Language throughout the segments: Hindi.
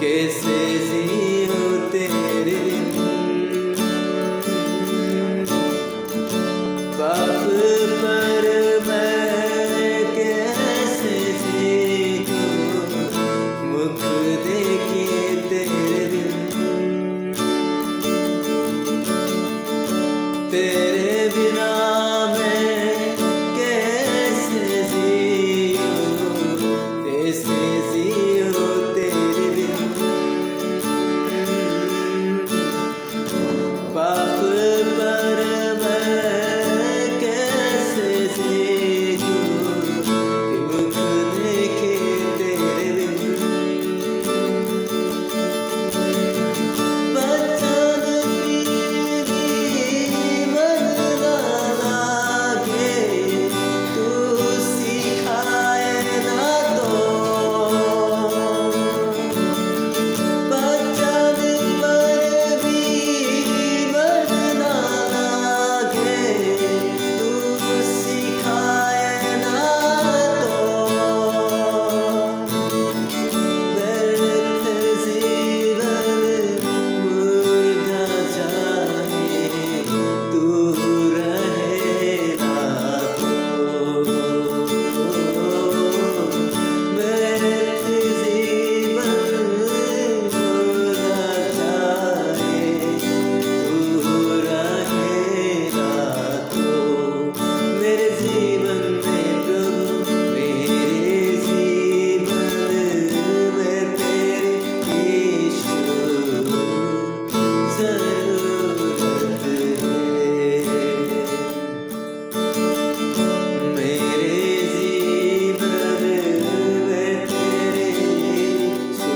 कैसे जियो तेरे बिन, पाप पर मैं कैसे जीऊं, मुख देखे तेरे बिन, तेरे बिना मैं कैसे जीऊं, कैसे जियो तेरे बिन, पाप पर मैं कैसे जीऊं, मुख देखे तेरे बिन, बचन की मन ना लागे, तू सिखाए ना तो, बचन पर भी मन ना लागे, तू सिखाए ना तो, व्यर्थ जीवन मुर्दा जाए, तू रहे ना तो, व्यर्थ जीवन मुर्दा जाए, तू रहे ना तो, मेरे जीवन में प्रभु, मेरे जीवन में तेरे यीशु जरूरत है, मेरे जीवन में तेरे यीशु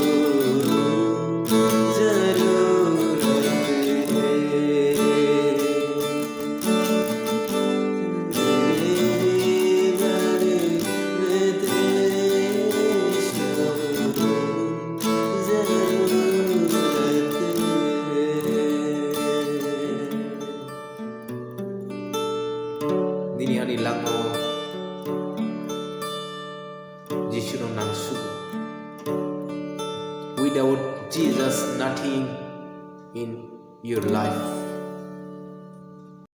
जरूरत है, मेरे जीवन में तेरे यीशु जरूरत है। Dini hari lango Jishuro Nansu. Without Jesus, nothing in your life.